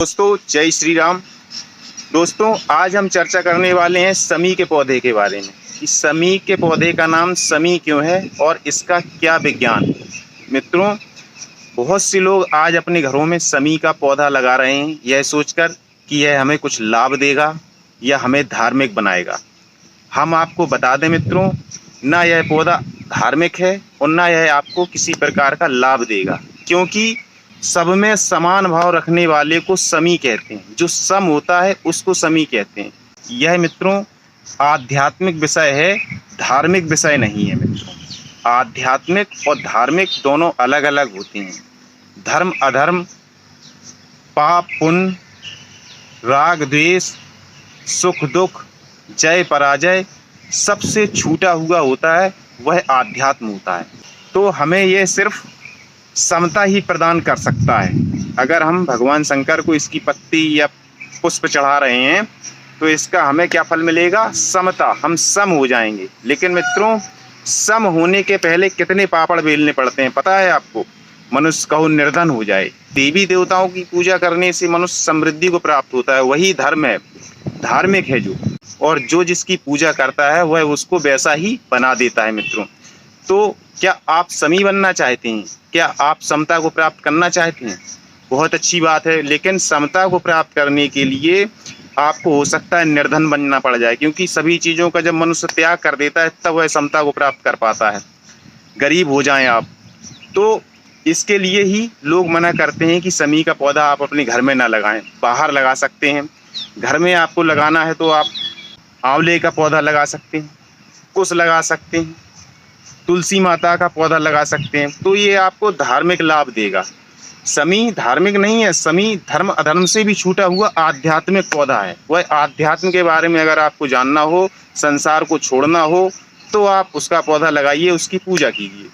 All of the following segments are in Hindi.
दोस्तों जय श्री राम। दोस्तों आज हम चर्चा करने वाले हैं समी के पौधे के बारे में कि समी के पौधे का नाम समी क्यों है और इसका क्या विज्ञान है। मित्रों, बहुत से लोग आज अपने घरों में समी का पौधा लगा रहे हैं यह सोचकर कि यह हमें कुछ लाभ देगा या हमें धार्मिक बनाएगा। हम आपको बता दें मित्रों, ना यह पौधा धार्मिक है और ना यह आपको किसी प्रकार का लाभ देगा, क्योंकि सब में समान भाव रखने वाले को समी कहते हैं। जो सम होता है उसको समी कहते हैं। यह मित्रों आध्यात्मिक विषय है, धार्मिक विषय नहीं है। मित्रों, आध्यात्मिक और धार्मिक दोनों अलग अलग होते हैं। धर्म अधर्म, पाप पुण्य, राग द्वेष, सुख दुख, जय पराजय, सबसे छूटा हुआ होता है वह आध्यात्म होता है। तो हमें यह सिर्फ समता ही प्रदान कर सकता है। अगर हम भगवान शंकर को इसकी पत्ती या पुष्प चढ़ा रहे हैं तो इसका हमें क्या फल मिलेगा? समता, हम सम हो जाएंगे। लेकिन मित्रों, सम होने के पहले कितने पापड़ बेलने पड़ते हैं पता है आपको? मनुष्य कहो निर्धन हो जाए। देवी देवताओं की पूजा करने से मनुष्य समृद्धि को प्राप्त होता है, वही धर्म है, धार्मिक है जो। और जो जिसकी पूजा करता है वह उसको वैसा ही बना देता है। मित्रों, तो क्या आप समी बनना चाहते हैं? क्या आप समता को प्राप्त करना चाहते हैं? बहुत अच्छी बात है, लेकिन समता को प्राप्त करने के लिए आपको हो सकता है निर्धन बनना पड़ जाए, क्योंकि सभी चीज़ों का जब मनुष्य त्याग कर देता है तब वह समता को प्राप्त कर पाता है। गरीब हो जाएं आप, तो इसके लिए ही लोग मना करते हैं कि समी का पौधा आप अपने घर में ना लगाएं, बाहर लगा सकते हैं। घर में आपको लगाना है तो आप आंवले का पौधा लगा सकते हैं, कुश लगा सकते हैं, तुलसी माता का पौधा लगा सकते हैं। तो ये आपको धार्मिक लाभ देगा। समी धार्मिक नहीं है, समी धर्म अधर्म से भी छूटा हुआ आध्यात्मिक पौधा है। वह आध्यात्म के बारे में अगर आपको जानना हो, संसार को छोड़ना हो, तो आप उसका पौधा लगाइए, उसकी पूजा कीजिए।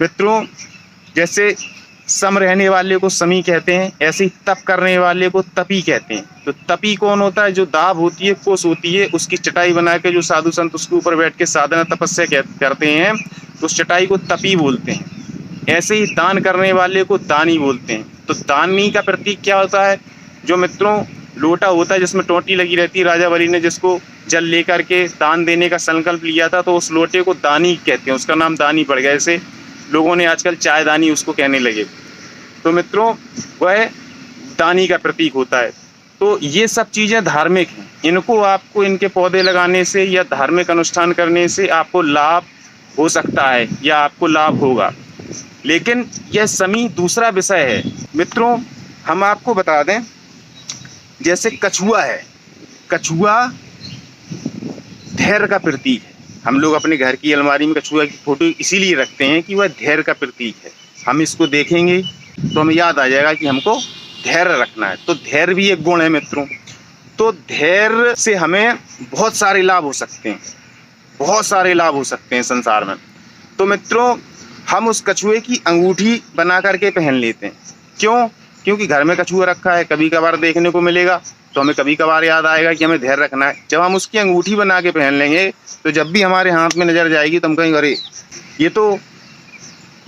मित्रों, जैसे सम रहने वाले को समी कहते हैं, ऐसे ही तप करने वाले को तपी कहते हैं। तो तपी कौन होता है? जो दाब होती है, कोस होती है, उसकी चटाई बना के जो साधु संत उसके ऊपर बैठ के साधना तपस्या करते हैं, तो उस चटाई को तपी बोलते हैं। ऐसे ही दान करने वाले को दानी बोलते हैं। तो दानी का प्रतीक क्या होता है? जो मित्रों लोटा होता है जिसमें टोंटी लगी रहती है, राजा बलि ने जिसको जल लेकर के दान देने का संकल्प लिया था, तो उस लोटे को दानी कहते हैं, उसका नाम दानी पड़ गया। ऐसे लोगों ने आजकल चाय दानी उसको कहने लगे। तो मित्रों, वह दानी का प्रतीक होता है। तो ये सब चीज़ें धार्मिक हैं। इनको आपको, इनके पौधे लगाने से या धार्मिक अनुष्ठान करने से आपको लाभ हो सकता है या आपको लाभ होगा। लेकिन यह समी दूसरा विषय है। मित्रों, हम आपको बता दें, जैसे कछुआ है, कछुआ धैर्य का प्रतीक है। हम लोग अपने घर की अलमारी में कछुआ की फोटो इसीलिए रखते हैं कि वह धैर्य का प्रतीक है। हम इसको देखेंगे तो हमें याद आ जाएगा कि हमको धैर्य रखना है। तो धैर्य भी एक गुण है मित्रों। तो धैर्य से हमें बहुत सारे लाभ हो सकते हैं, बहुत सारे लाभ हो सकते हैं संसार में। तो मित्रों, हम उस कछुए की अंगूठी बना करके पहन लेते हैं। क्यों? क्योंकि घर में कछुआ रखा है, कभी कभार देखने को मिलेगा, तो हमें कभी कभार याद आएगा कि हमें धैर्य रखना है। जब हम उसकी अंगूठी बना के पहन लेंगे तो जब भी हमारे हाथ में नजर जाएगी तो हम कहेंगे अरे ये तो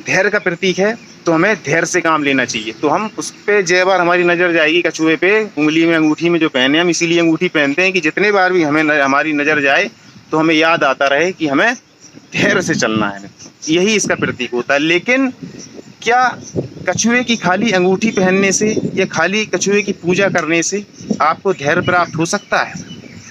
धैर्य का प्रतीक है, तो हमें धैर्य से काम लेना चाहिए। तो हम उस पर जय बार हमारी नज़र जाएगी कछुए पे, उंगली में अंगूठी में जो पहने, हम इसीलिए अंगूठी पहनते हैं कि जितने बार भी हमें हमारी नज़र जाए तो हमें याद आता रहे कि हमें धैर्य से चलना है। यही इसका प्रतीक होता है। लेकिन क्या कछुए की खाली अंगूठी पहनने से या खाली कछुए की पूजा करने से आपको धैर्य प्राप्त हो सकता है?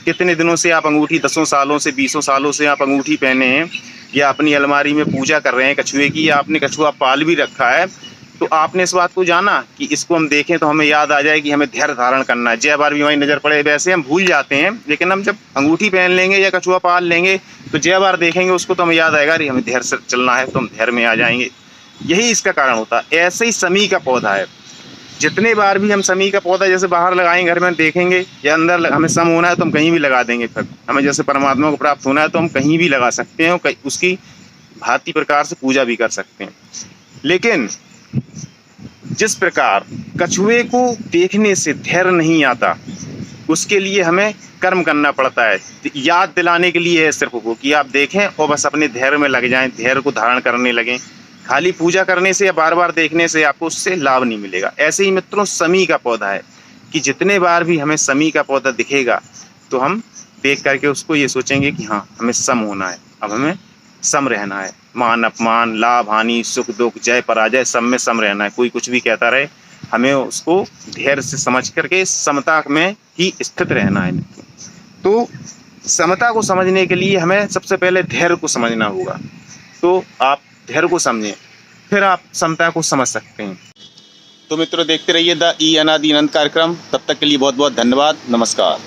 कितने दिनों से आप अंगूठी, 10 सालों से 20 सालों से आप अंगूठी पहने हैं या अपनी अलमारी में पूजा कर रहे हैं कछुए की, या आपने कछुआ पाल भी रखा है, तो आपने इस बात को जाना कि इसको हम देखें तो हमें याद आ जाए कि हमें धैर्य धारण करना है। जय बार भी हमारी नज़र पड़े, वैसे हम भूल जाते हैं, लेकिन हम जब अंगूठी पहन लेंगे या कछुआ पाल लेंगे तो जय बार देखेंगे उसको तो हमें याद आएगा अरे हमें धैर्य से चलना है, तो हम धैर्य में आ जाएंगे। यही इसका कारण होता है। ऐसे ही समी का पौधा है। जितने बार भी हम समी का पौधा जैसे बाहर लगाएंगे, घर में देखेंगे, या अंदर हमें सम होना है तो हम कहीं भी लगा देंगे। फिर हमें जैसे परमात्मा को प्राप्त होना है तो हम कहीं भी लगा सकते हैं और उसकी भांति प्रकार से पूजा भी कर सकते हैं। लेकिन जिस प्रकार कछुए को देखने से धैर्य नहीं आता, उसके लिए हमें कर्म करना पड़ता है। याद दिलाने के लिए है सिर्फ वो कि आप देखें और बस अपने धैर्य में लग जाएं, धैर्य को धारण करने लगें। खाली पूजा करने से या बार बार देखने से आपको उससे लाभ नहीं मिलेगा। ऐसे ही मित्रों, समी का पौधा है। कि जितने बार भी हमें समी का पौधा दिखेगा तो हम देख करके उसको ये सोचेंगे कि हाँ हमें सम होना है, अब हमें सम रहना है। मान अपमान, लाभ हानि, सुख दुख, जय पराजय, सब में सम रहना है। कोई कुछ भी कहता रहे, हमें उसको धैर्य से समझ करके समता में ही स्थित रहना है। तो समता को समझने के लिए हमें सबसे पहले धैर्य को समझना होगा। तो आप धैर्य को समझें, फिर आप समता को समझ सकते हैं। तो मित्रों, देखते रहिए द ई अनादि अनंत कार्यक्रम। तब तक के लिए बहुत बहुत धन्यवाद। नमस्कार।